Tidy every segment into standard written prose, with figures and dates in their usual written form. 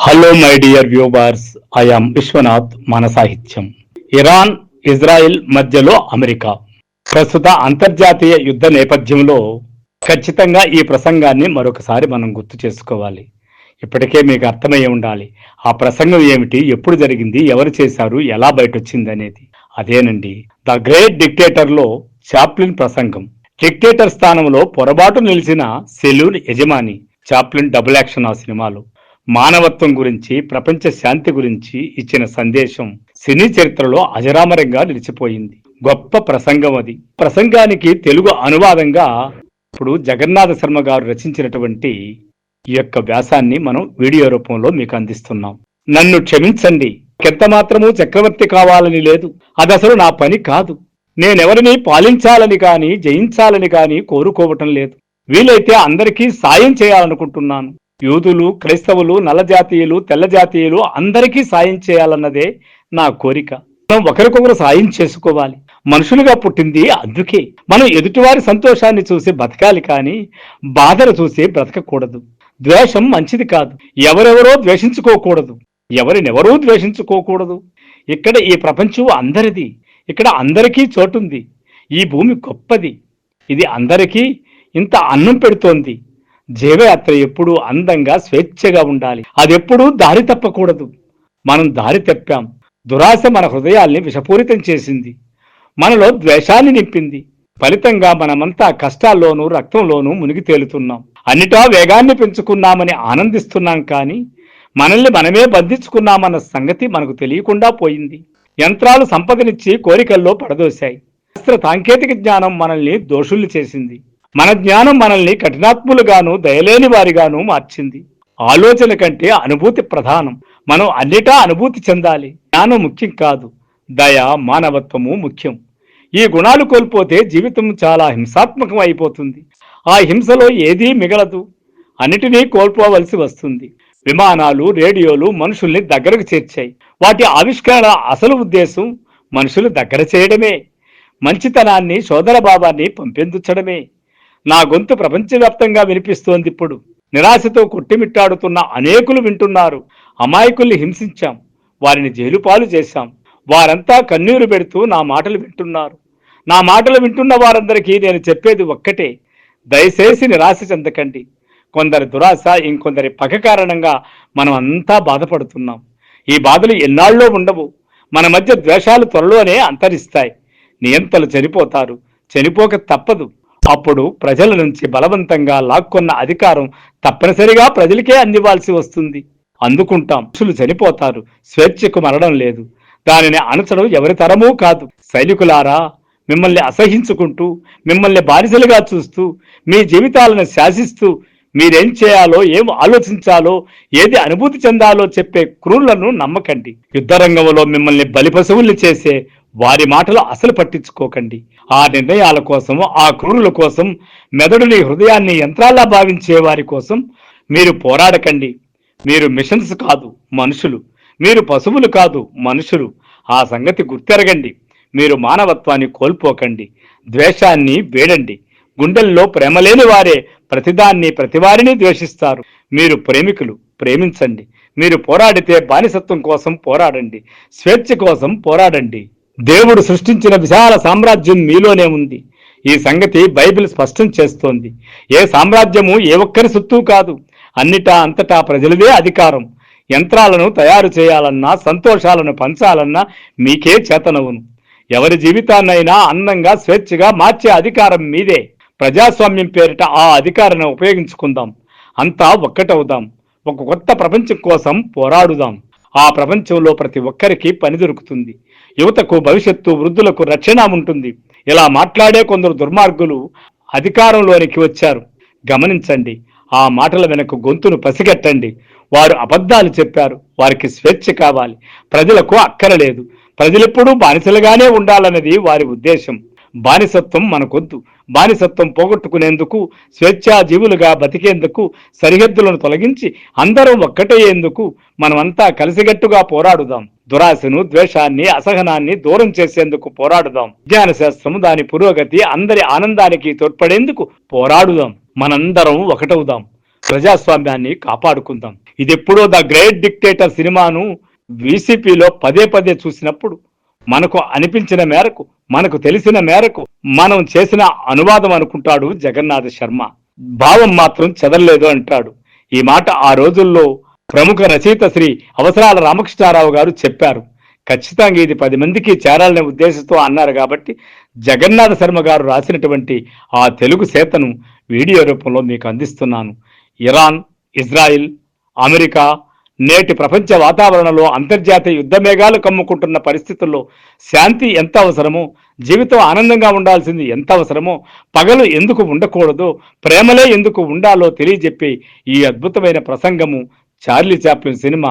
Hello my dear viewers, I am Vishwanath. మన సాహిత్యం. Iran, Israel మధ్యలో అమెరికా ప్రస్తుత అంతర్జాతీయ యుద్ధ నేపథ్యంలో ఖచ్చితంగా ఈ ప్రసంగాన్ని మరొకసారి మనం గుర్తు చేసుకోవాలి. ఇప్పటికే మీకు అర్థమయ్యే ఉండాలి ఆ ప్రసంగం ఏమిటి, ఎప్పుడు జరిగింది, ఎవరు చేశారు, ఎలా బయటొచ్చింది అనేది. అదేనండి, ద గ్రేట్ డిక్టేటర్లో చాప్లిన్ ప్రసంగం. డిక్టేటర్ స్థానంలో పొరపాటు నిలిచిన సెలూన్ యజమాని చాప్లిన్ డబుల్ యాక్షన్ ఆ సినిమాలో మానవత్వం గురించి, ప్రపంచ శాంతి గురించి ఇచ్చిన సందేశం సినీ చరిత్రలో అజరామరంగా నిలిచిపోయింది. గొప్ప ప్రసంగం అది. ప్రసంగానికి తెలుగు అనువాదంగా ఇప్పుడు జగన్నాథ శర్మ గారు రచించినటువంటి ఈ యొక్క వ్యాసాన్ని మనం వీడియో రూపంలో మీకు అందిస్తున్నాం. నన్ను క్షమించండి, ఎంత మాత్రమూ చక్రవర్తి కావాలని లేదు. అది అసలు నా పని కాదు. నేనెవరిని పాలించాలని కాని, జయించాలని కాని కోరుకోవటం లేదు. వీలైతే అందరికీ సాయం చేయాలనుకుంటున్నాను. యూదులు, క్రైస్తవులు, నల్ల జాతీయులు, తెల్ల జాతీయులు అందరికీ సాయం చేయాలన్నదే నా కోరిక. మనం ఒకరికొకరు సాయం చేసుకోవాలి. మనుషులుగా పుట్టింది అందుకే. మనం ఎదుటివారి సంతోషాన్ని చూసి బతకాలి కానీ బాధను చూసి బ్రతకకూడదు. ద్వేషం మంచిది కాదు. ఎవరెవరో ద్వేషించుకోకూడదు, ఎవరినెవరూ ద్వేషించుకోకూడదు. ఇక్కడ ఈ ప్రపంచం అందరిది. ఇక్కడ అందరికీ చోటుంది. ఈ భూమి గొప్పది. ఇది అందరికీ ఇంత అన్నం పెడుతోంది. జీవయాత్ర ఎప్పుడూ అందంగా, స్వేచ్ఛగా ఉండాలి. అదెప్పుడూ దారి తప్పకూడదు. మనం దారి తప్పాం. దురాశ మన హృదయాల్ని విషపూరితం చేసింది, మనలో ద్వేషాన్ని నింపింది. ఫలితంగా మనమంతా కష్టాల్లోనూ రక్తంలోనూ మునిగి తేలుతున్నాం. అన్నిటా వేగాన్ని పెంచుకున్నామని ఆనందిస్తున్నాం కానీ మనల్ని మనమే బంధించుకున్నామన్న సంగతి మనకు తెలియకుండా పోయింది. యంత్రాలు సంపదనిచ్చి కోరికల్లో పడదోశాయి. శాస్త్ర సాంకేతిక జ్ఞానం మనల్ని దోషుల్ని చేసింది. మన జ్ఞానం మనల్ని కఠినాత్ములుగాను, దయలేని వారిగాను మార్చింది. ఆలోచన కంటే అనుభూతి ప్రధానం. మనం అన్నిటా అనుభూతి చెందాలి. జ్ఞానం ముఖ్యం కాదు, దయ, మానవత్వము ముఖ్యం. ఈ గుణాలు కోల్పోతే జీవితం చాలా హింసాత్మకం అయిపోతుంది. ఆ హింసలో ఏదీ మిగలదు. అన్నిటినీ కోల్పోవలసి వస్తుంది. విమానాలు, రేడియోలు మనుషుల్ని దగ్గరకు చేర్చాయి. వాటి ఆవిష్కరణ అసలు ఉద్దేశం మనుషులు దగ్గర చేయడమే, మంచితనాన్ని, సోదరభావాన్ని పంపెందుచడమే. నా గొంతు ప్రపంచవ్యాప్తంగా వినిపిస్తోంది. ఇప్పుడు నిరాశతో కొట్టిమిట్టాడుతున్న అనేకులు వింటున్నారు. అమాయకుల్ని హింసించాం, వారిని జైలు పాలు చేశాం. వారంతా కన్నీరు పెడుతూ నా మాటలు వింటున్నారు. నా మాటలు వింటున్న వారందరికీ నేను చెప్పేది ఒక్కటే: దయచేసి నిరాశ చెందకండి. కొందరి దురాశ, ఇంకొందరి పగ కారణంగా మనం అంతా బాధపడుతున్నాం. ఈ బాధలు ఎన్నాళ్ళో ఉండవు. మన మధ్య ద్వేషాలు త్వరలోనే అంతరిస్తాయి. నియంతలు చనిపోతారు, చనిపోక తప్పదు. అప్పుడు ప్రజల నుంచి బలవంతంగా లాక్కున్న అధికారం తప్పనిసరిగా ప్రజలకే అందివ్వాల్సి వస్తుంది. అందుకుంటాం. మనుషులు చనిపోతారు, స్వేచ్ఛకు మరణం లేదు. దానిని అణచడం ఎవరి తరమూ కాదు. సైనికులారా, మిమ్మల్ని అసహించుకుంటూ, మిమ్మల్ని బానిసలుగా చూస్తూ, మీ జీవితాలను శాసిస్తూ, మీరేం చేయాలో, ఏం ఆలోచించాలో, ఏది అనుభూతి చెందాలో చెప్పే క్రూరులను నమ్మకండి. యుద్ధరంగంలో మిమ్మల్ని బలిపశువుల్ని చేసే వారి మాటలు అసలు పట్టించుకోకండి. ఆ నిర్ణయాల కోసం, ఆ క్రూరుల కోసం, మెదడుని, హృదయాన్ని యంత్రాల్లా భావించే వారి కోసం మీరు పోరాడకండి. మీరు మిషన్స్ కాదు, మనుషులు. మీరు పశువులు కాదు, మనుషులు. ఆ సంగతి గుర్తెరగండి. మీరు మానవత్వాన్ని కోల్పోకండి. ద్వేషాన్ని వేడండి. గుండెల్లో ప్రేమ లేని వారే ప్రతిదాన్ని, ప్రతివారిని ద్వేషిస్తారు. మీరు ప్రేమికులు, ప్రేమించండి. మీరు పోరాడితే బానిసత్వం కోసం పోరాడండి, స్వేచ్ఛ కోసం పోరాడండి. దేవుడు సృష్టించిన విశాల సామ్రాజ్యం మీలోనే ఉంది. ఈ సంగతి బైబిల్ స్పష్టం చేస్తోంది. ఏ సామ్రాజ్యము ఏ ఒక్కరి సొత్తు కాదు. అన్నిటా అంతటా ప్రజలదే అధికారం. యంత్రాలను తయారు చేయాలన్నా, సంతోషాలను పంచాలన్నా మీకే చేతనవును. ఎవరి జీవితాన్నైనా అందంగా, స్వేచ్ఛగా మార్చే అధికారం మీదే. ప్రజాస్వామ్యం పేరిట ఆ అధికారాన్ని ఉపయోగించుకుందాం. అంతా ఒక్కటవుదాం. ఒక కొత్త ప్రపంచం కోసం పోరాడుదాం. ఆ ప్రపంచంలో ప్రతి ఒక్కరికి పని దొరుకుతుంది. యువతకు భవిష్యత్తు, వృద్ధులకు రక్షణ ఉంటుంది. ఇలా మాట్లాడే కొందరు దుర్మార్గులు అధికారంలోనికి వచ్చారు. గమనించండి. ఆ మాటల వెనక గొంతును పసిగట్టండి. వారు అబద్ధాలు చెప్పారు. వారికి స్వేచ్ఛ కావాలి, ప్రజలకు అక్కరలేదు. ప్రజలెప్పుడూ బానిసలుగానే ఉండాలన్నది వారి ఉద్దేశం. బానిసత్వం మనకొద్దు. బానిసత్వం పోగొట్టుకునేందుకు, స్వేచ్ఛా జీవులుగా బతికేందుకు, సరిహద్దులను తొలగించి అందరం ఒక్కటయ్యేందుకు మనమంతా కలిసిగట్టుగా పోరాడుదాం. దురాశను, ద్వేషాన్ని, అసహనాన్ని దూరం చేసేందుకు పోరాడుదాం. విజ్ఞాన శాస్త్రం, దాని పురోగతి అందరి ఆనందానికి తోడ్పడేందుకు పోరాడుదాం. మనందరం ఒకటవుదాం. ప్రజాస్వామ్యాన్ని కాపాడుకుందాం. ఇదెప్పుడో ద గ్రేట్ డిక్టేటర్ సినిమాను వీసీపీలో పదే పదే చూసినప్పుడు మనకు అనిపించిన మేరకు, మనకు తెలిసిన మేరకు మనం చేసిన అనువాదం అనుకుంటాడు జగన్నాథ శర్మ. భావం మాత్రం చెదరలేదు అంటాడు. ఈ మాట ఆ రోజుల్లో ప్రముఖ రచయిత శ్రీ అవసరాల రామకృష్ణారావు గారు చెప్పారు. ఖచ్చితంగా ఇది 10 మందికి చేరాలనే ఉద్దేశంతో అన్నారు కాబట్టి జగన్నాథ శర్మ గారు రాసినటువంటి ఆ తెలుగు సేతను వీడియో రూపంలో మీకు అందిస్తున్నాను. ఇరాన్, ఇజ్రాయిల్, అమెరికా నేటి ప్రపంచ వాతావరణంలో అంతర్జాతీయ యుద్ధ మేఘాలు కమ్ముకుంటున్న పరిస్థితుల్లో శాంతి ఎంత అవసరమో, జీవితం ఆనందంగా ఉండాల్సింది ఎంత అవసరమో, పగలు ఎందుకు ఉండకూడదో, ప్రేమలే ఎందుకు ఉండాలో తెలియజెప్పి ఈ అద్భుతమైన ప్రసంగము చార్లీ చాప్లిన్ సినిమా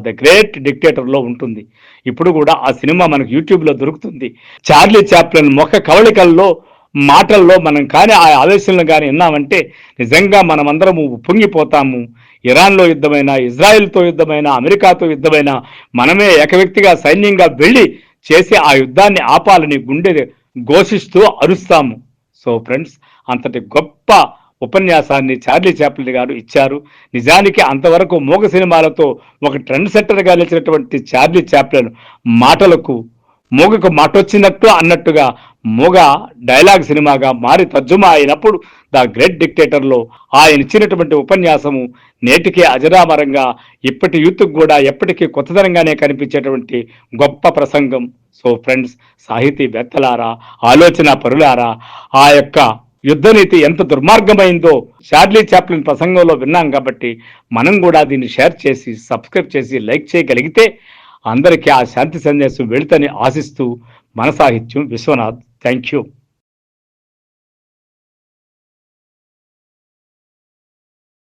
ద గ్రేట్ డిక్టేటర్లో ఉంటుంది. ఇప్పుడు కూడా ఆ సినిమా మనకు యూట్యూబ్లో దొరుకుతుంది. చార్లీ చాప్లిన్ ముఖ కవళికల్లో, మాటల్లో మనం కానీ ఆ ఆవేశంలో కానీ విన్నామంటే నిజంగా మనమందరము ఉప్పొంగిపోతాము. ఇరాన్లో యుద్ధమైన, ఇజ్రాయెల్తో యుద్ధమైన, అమెరికాతో యుద్ధమైన మనమే ఏకవ్యక్తిగా సైన్యంగా వెళ్ళి చేసి ఆ యుద్ధాన్ని ఆపాలని గుండె ఘోషిస్తూ అరుస్తాము. సో ఫ్రెండ్స్, అంతటి గొప్ప ఉపన్యాసాన్ని చార్లీ చాప్లిన్ గారు ఇచ్చారు. నిజానికి అంతవరకు మూగ సినిమాలతో ఒక ట్రెండ్ సెట్టర్గా నిలిచినటువంటి చార్లీ చాప్లిన్ మాటలకు మూగకు మాటొచ్చినట్టు అన్నట్టుగా మూగ డైలాగ్ సినిమాగా మారి తర్జుమా అయినప్పుడు ద గ్రేట్ డిక్టేటర్లో ఆయన ఇచ్చినటువంటి ఉపన్యాసము నేటికే అజరామరంగా ఇప్పటి యూత్కు కూడా ఎప్పటికీ కొత్తదనంగానే కనిపించేటువంటి గొప్ప ప్రసంగం. సో ఫ్రెండ్స్, సాహితీవేత్తలారా, ఆలోచన పరులారా, ఆ యొక్క యుద్ధనీతి ఎంత దుర్మార్గమైందో చార్లీ చాప్లిన్ ప్రసంగంలో విన్నాం కాబట్టి మనం కూడా దీన్ని షేర్ చేసి, సబ్స్క్రైబ్ చేసి, లైక్ చేయగలిగితే అందరికీ ఆ శాంతి సందేశం వెళుతని ఆశిస్తూ మన సాహిత్యం విశ్వనాథ్. Thank you.